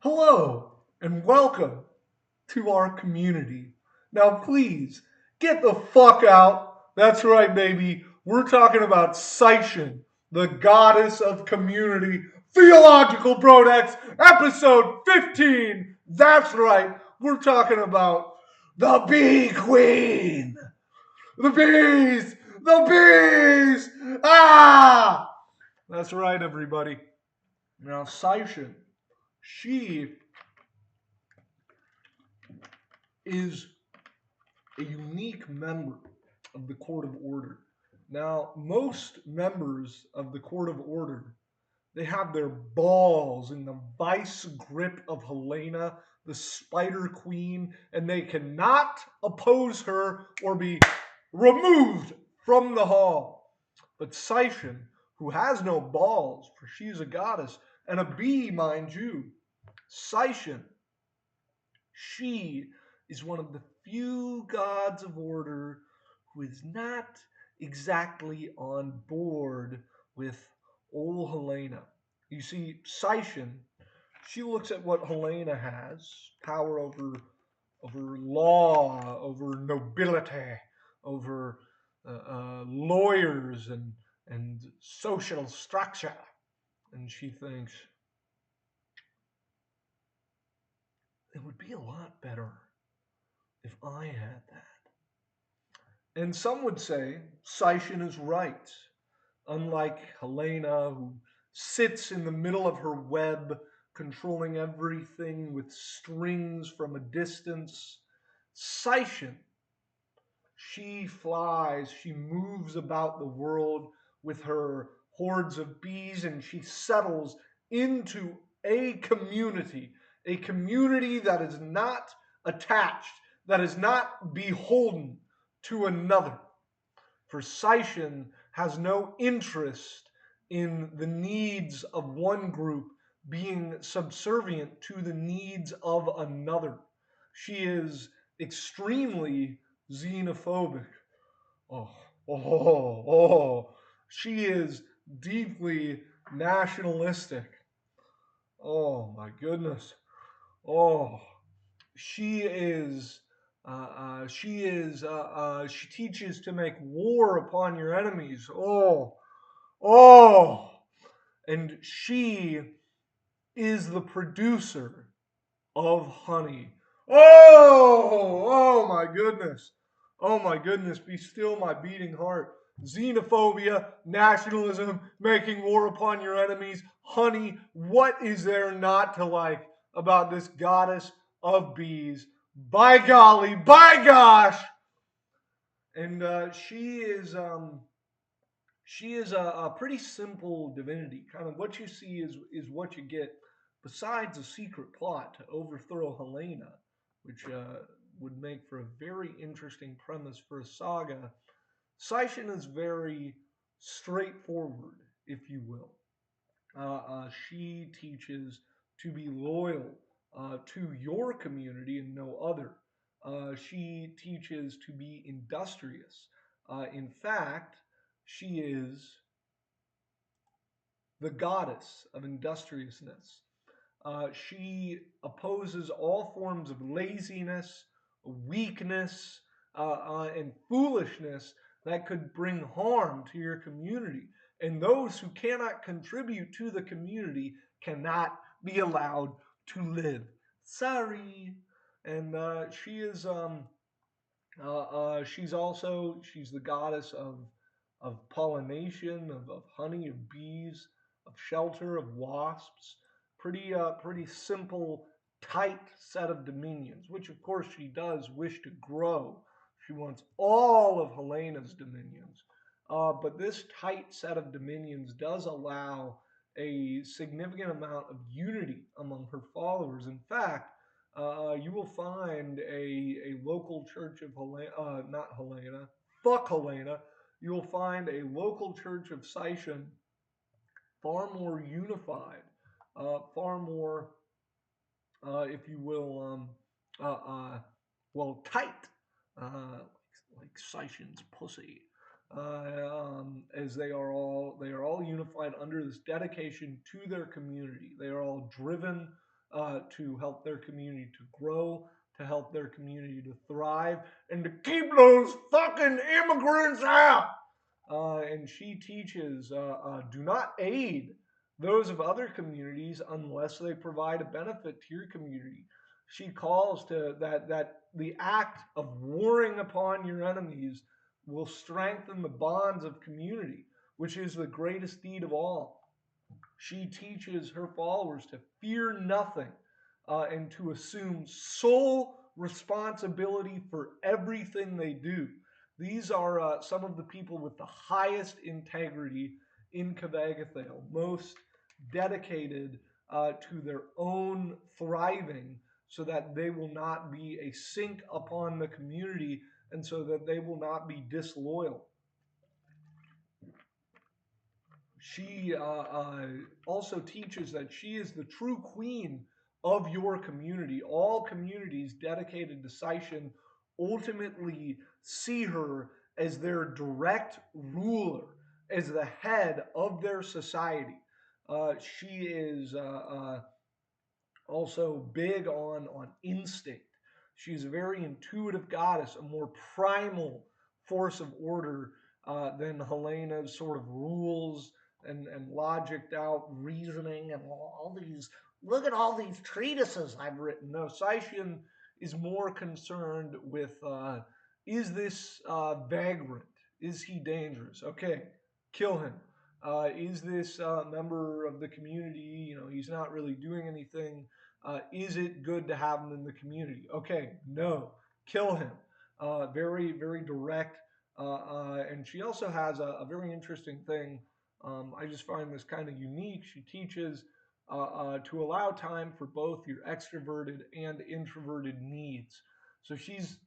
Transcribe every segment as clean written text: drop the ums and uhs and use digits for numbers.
Hello and welcome to our community. Now, please get the fuck out. That's right, baby. We're talking about Sychien, the goddess of community. Theological Brodex, episode 15. That's right. We're talking about the Bee Queen. The bees! The bees! Ah! That's right, everybody. Now, Sychien, she is a unique member of the Court of Order. Now, most members of the Court of Order, they have their balls in the vice grip of Helena, the Spider Queen, and they cannot oppose her or be removed from the hall. But Sychien, who has no balls, for she's a goddess, and a bee, mind you, Sychien, she is one of the few gods of order who is not exactly on board with old Helena. You see, Sychien, she looks at what Helena has power over law, over nobility, over lawyers and social structure. And she thinks, it would be a lot better if I had that. And some would say Sychien is right. Unlike Helena, who sits in the middle of her web, controlling everything with strings from a distance, Sychien, she flies, she moves about the world with her hordes of bees, and she settles into a community that is not attached, that is not beholden to another. For Sychien has no interest in the needs of one group being subservient to the needs of another. She is extremely xenophobic. Oh, oh. She is deeply nationalistic. Oh, my goodness. Oh, she is she teaches to make war upon your enemies. Oh, and she is the producer of honey. Oh my goodness, be still my beating heart. Xenophobia, nationalism, making war upon your enemies, honey. What is there not to like about this goddess of bees? By golly, by gosh! And she is a pretty simple divinity. Kind of what you see is what you get. Besides a secret plot to overthrow Helena, which would make for a very interesting premise for a saga, Sychien is very straightforward, if you will. She teaches to be loyal to your community and no other. She teaches to be industrious. In fact, she is the goddess of industriousness. She opposes all forms of laziness, weakness, and foolishness that could bring harm to your community. And those who cannot contribute to the community cannot be allowed to live. Sorry. And she's the goddess of pollination, of honey, of bees, of shelter, of wasps. Pretty simple, tight set of dominions, which of course she does wish to grow. She wants all of Helena's dominions. But this tight set of dominions does allow a significant amount of unity among her followers. In fact, you will find a local church of Helena, not Helena, fuck Helena. You will find a local church of Sychien far more unified, far more, if you will, tight, like Sychien's pussy. As they are all unified under this dedication to their community. They are all driven to help their community to grow, to help their community to thrive, and to keep those fucking immigrants out. And she teaches do not aid those of other communities unless they provide a benefit to your community. She calls to that the act of warring upon your enemies will strengthen the bonds of community, which is the greatest deed of all. She teaches her followers to fear nothing and to assume sole responsibility for everything they do. These are some of the people with the highest integrity in Cavagathale, most dedicated to their own thriving so that they will not be a sink upon the community and so that they will not be disloyal. She also teaches that she is the true queen of your community. All communities dedicated to Sychien ultimately see her as their direct ruler, as the head of their society. She is also big on instinct. She's a very intuitive goddess, a more primal force of order than Helena's sort of rules and logicked out reasoning and all these. Look at all these treatises I've written. No, Sychien is more concerned with is this vagrant? Is he dangerous? Okay, kill him. Is this member of the community? You know, he's not really doing anything. Is it good to have him in the community? Okay, no, kill him. Very, very direct. And she also has a very interesting thing. I just find this kind of unique. She teaches to allow time for both your extroverted and introverted needs. So she's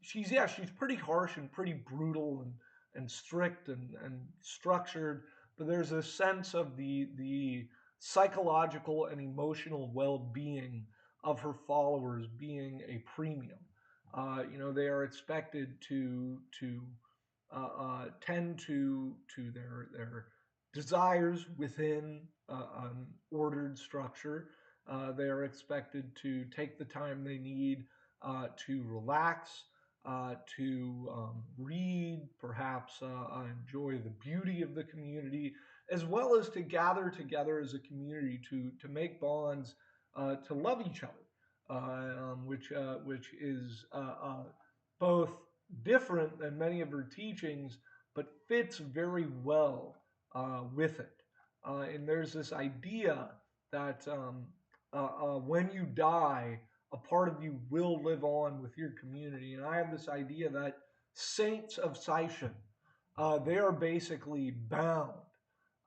pretty harsh and pretty brutal and strict and structured, but there's a sense of the psychological and emotional well-being of her followers being a premium. They are expected to tend to their desires within an ordered structure. They are expected to take the time they need to relax, to read, perhaps enjoy the beauty of the community, as well as to gather together as a community to make bonds, to love each other, which is both different than many of her teachings, but fits very well with it. And there's this idea that when you die, a part of you will live on with your community. And I have this idea that saints of Sychien, they are basically bound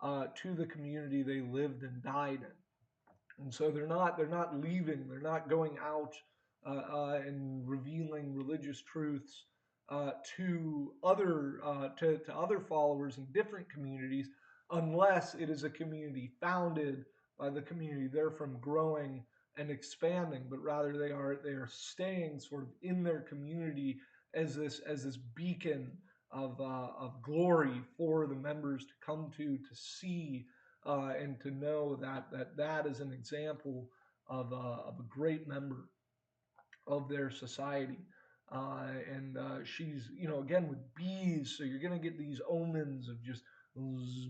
to the community they lived and died in, and so they're not leaving, they're not going out and revealing religious truths to other followers in different communities, unless it is a community founded by the community they're from growing and expanding, but rather they are staying sort of in their community as this beacon of glory for the members to come to see and to know that is an example of a great member of their society. And she's, again with bees, so you're going to get these omens of just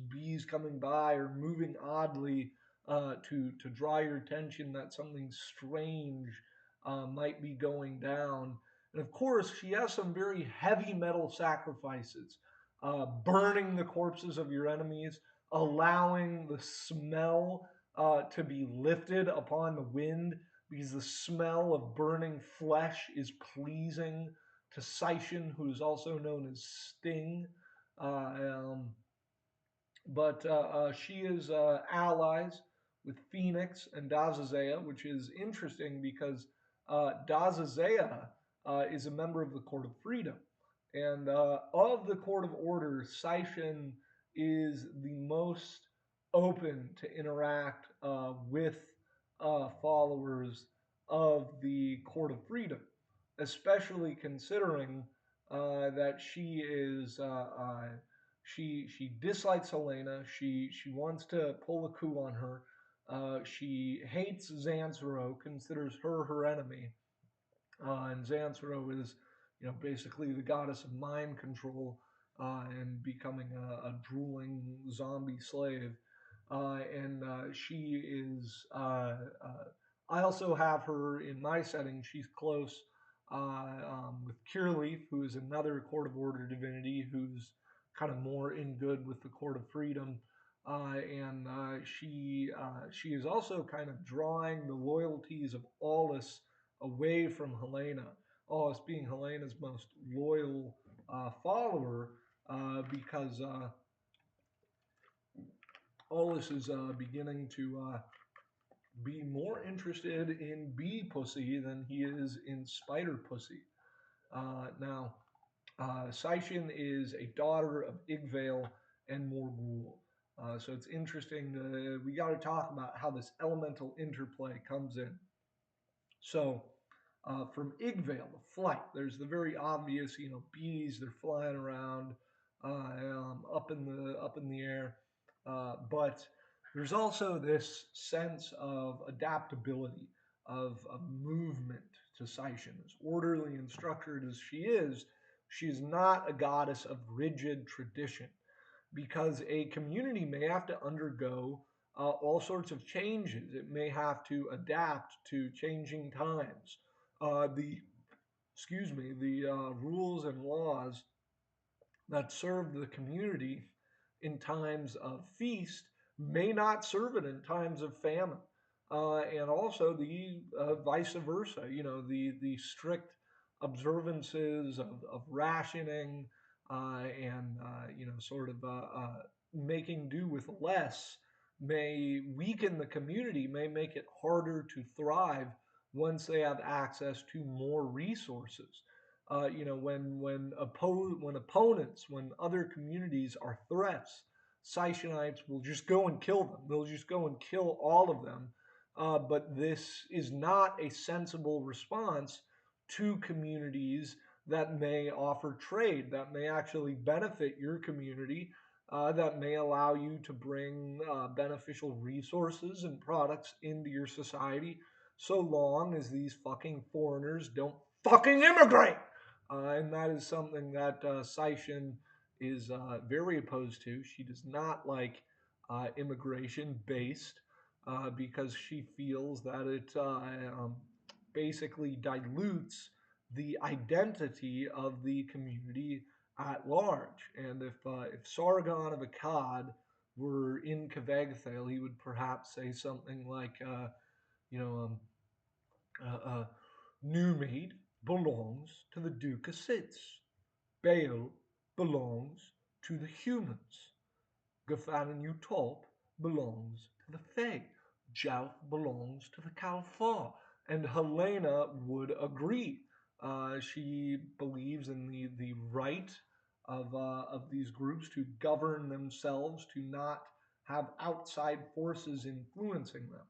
bees coming by or moving oddly to draw your attention that something strange might be going down. And of course, she has some very heavy metal sacrifices, burning the corpses of your enemies, allowing the smell to be lifted upon the wind, because the smell of burning flesh is pleasing to Sychien, who is also known as Sting. Uh, um, but she is allies with Phoenix and Dazazea, which is interesting because Dazazea is a member of the Court of Freedom. And of the Court of Order, Sychien is the most open to interact with followers of the Court of Freedom, especially considering that she dislikes Helena. She wants to pull a coup on her. She hates Zansero, considers her enemy, and Zansero is, basically the goddess of mind control and becoming a drooling zombie slave. And she is. I also have her in my setting. She's close with Cureleaf, who is another Court of Order divinity who's kind of more in good with the Court of Freedom. And she is also kind of drawing the loyalties of Aulus away from Helena. Aulus being Helena's most loyal follower, because Aulus is beginning to be more interested in bee pussy than he is in spider pussy. Now, Sychien is a daughter of Igvale and Morgul. So it's interesting. We got to talk about how this elemental interplay comes in. So, from Igvale, the flight, there's the very obvious, bees, they're flying around up in the air. But there's also this sense of adaptability, of movement to Sychien. As orderly and structured as she is not a goddess of rigid tradition, because a community may have to undergo all sorts of changes. It may have to adapt to changing times. The rules and laws that served the community in times of feast may not serve it in times of famine. And also the vice versa, the strict observances of rationing and sort of making do with less may weaken the community, may make it harder to thrive once they have access to more resources. When opponents, when other communities are threats, Sichonites will just go and kill them. They'll just go and kill all of them. But this is not a sensible response to communities that may offer trade, that may actually benefit your community, that may allow you to bring beneficial resources and products into your society, so long as these fucking foreigners don't fucking immigrate. And that is something that Sychien is very opposed to. She does not like immigration based because she feels that it basically dilutes the identity of the community at large. And if Sargon of Akkad were in Kvegthale, he would perhaps say something like, you know, um, uh, Newmead belongs to the Duke of Sitz. Baal belongs to the humans. Gafanin Utop belongs to the Fae. Jouth belongs to the Kalfar. And Helena would agree. She believes in the right of these groups to govern themselves, to not have outside forces influencing them.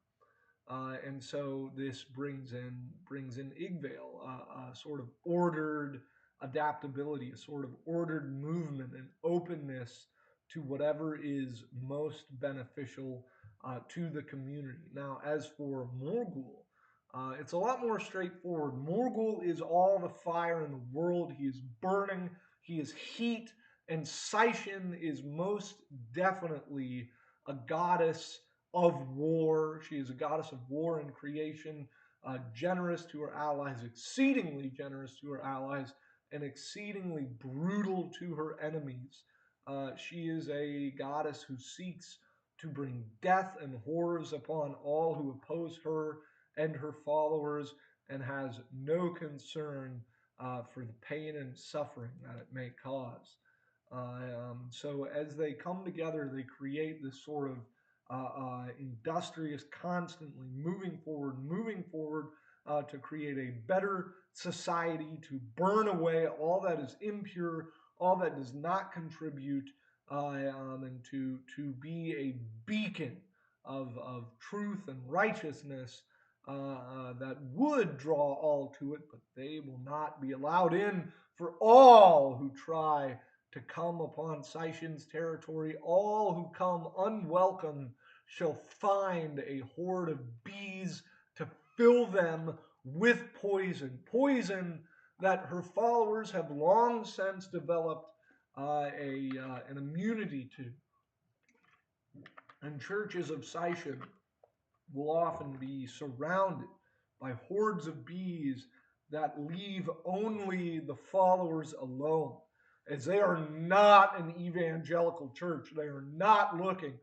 And so this brings in Igvale, a sort of ordered adaptability, a sort of ordered movement and openness to whatever is most beneficial to the community. Now, as for Morgul, it's a lot more straightforward. Morgul is all the fire in the world. He is burning. He is heat, and Sychien is most definitely a goddess of war. She is a goddess of war and creation, generous to her allies, exceedingly generous to her allies, and exceedingly brutal to her enemies. She is a goddess who seeks to bring death and horrors upon all who oppose her and her followers, and has no concern for the pain and suffering that it may cause. So as they come together, they create this sort of industrious, constantly moving forward to create a better society, to burn away all that is impure, all that does not contribute, and to be a beacon of truth and righteousness that would draw all to it, but they will not be allowed in for all who try to come upon Sychien's territory. All who come unwelcome shall find a horde of bees to fill them with poison. Poison that her followers have long since developed an immunity to. And churches of Sychien will often be surrounded by hordes of bees that leave only the followers alone, as they are not an evangelical church. They are not looking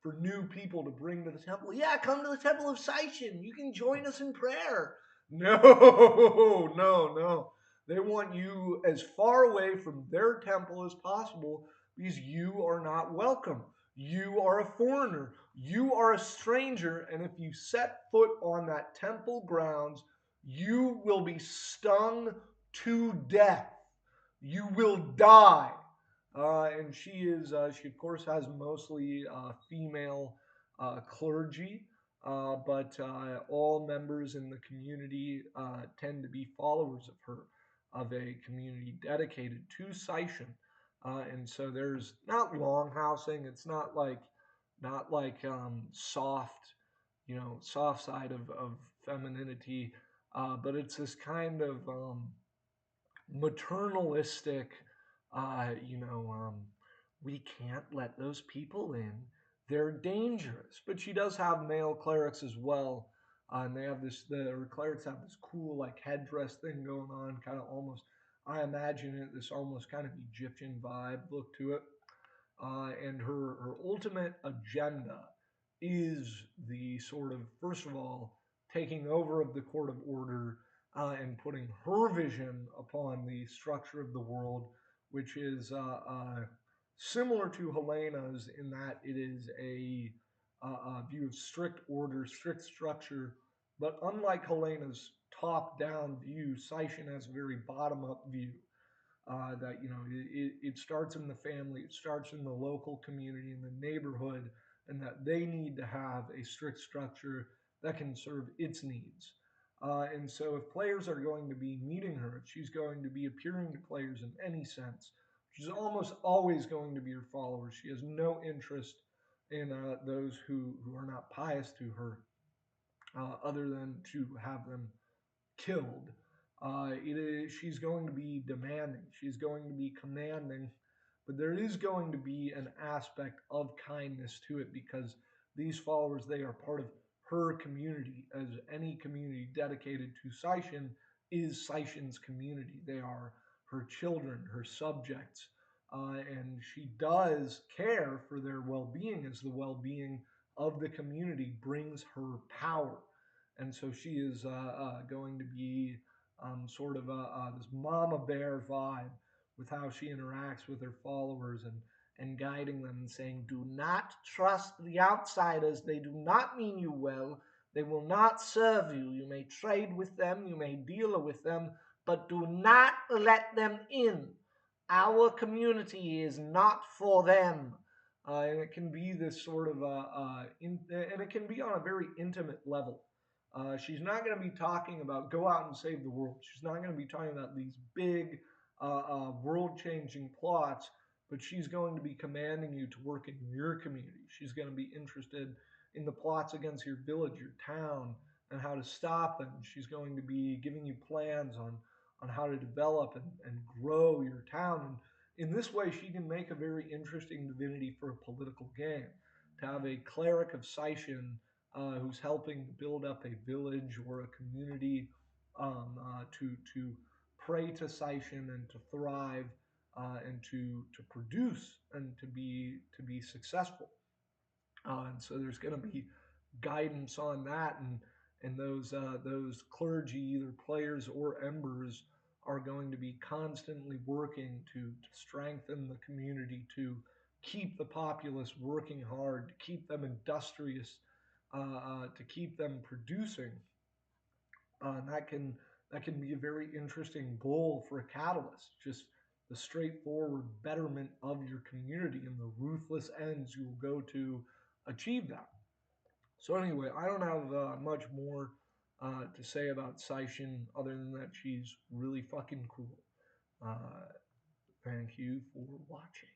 for new people to bring to the temple. Yeah, come to the temple of Sychien. You can join us in prayer. No, no. They want you as far away from their temple as possible because you are not welcome. You are a foreigner. You are a stranger. And if you set foot on that temple grounds, you will be stung to death. You will die. And she of course has mostly female clergy, but all members in the community tend to be followers of her, of a community dedicated to Sychien. And so there's not longhousing. It's not like soft, soft side of femininity, but it's this kind of maternalistic, uh, you know, um, we can't let those people in. They're dangerous. But she does have male clerics as well. And they have her clerics have this cool, like, headdress thing going on, kind of almost, I imagine it, this almost kind of Egyptian vibe look to it. And her ultimate agenda is the sort of, first of all, taking over of the court of order and putting her vision upon the structure of the world, which is similar to Helena's in that it is a view of strict order, strict structure. But unlike Helena's top-down view, Sychien has a very bottom-up view that it starts in the family, it starts in the local community, in the neighborhood, and that they need to have a strict structure that can serve its needs. And so, if players are going to be meeting her, if she's going to be appearing to players in any sense, she's almost always going to be her followers. She has no interest in those who are not pious to her, other than to have them killed. She's going to be demanding, she's going to be commanding, but there is going to be an aspect of kindness to it because these followers, they are part of her community, as any community dedicated to Sychien is Sychien's community. They are her children, her subjects, and she does care for their well-being, as the well-being of the community brings her power. And so she is going to be sort of this mama bear vibe with how she interacts with her followers and guiding them and saying, do not trust the outsiders. They do not mean you well. They will not serve you. You may trade with them, you may deal with them, but do not let them in. Our community is not for them. And it can be this sort of, and it can be on a very intimate level. She's not going to be talking about go out and save the world. She's not going to be talking about these big world changing plots, but she's going to be commanding you to work in your community. She's going to be interested in the plots against your village, your town, and how to stop them. She's going to be giving you plans on how to develop and grow your town. And in this way, she can make a very interesting divinity for a political game. To have a cleric of Sychien who's helping to build up a village or a community to pray to Sychien and to thrive and to produce and to be successful. And so there's going to be guidance on that, and those clergy, either players or embers, are going to be constantly working to strengthen the community, to keep the populace working hard, to keep them industrious, to keep them producing. And that can be a very interesting goal for a catalyst. Just the straightforward betterment of your community and the ruthless ends you will go to achieve that. So anyway, I don't have much more to say about Sychien other than that she's really fucking cool. Thank you for watching.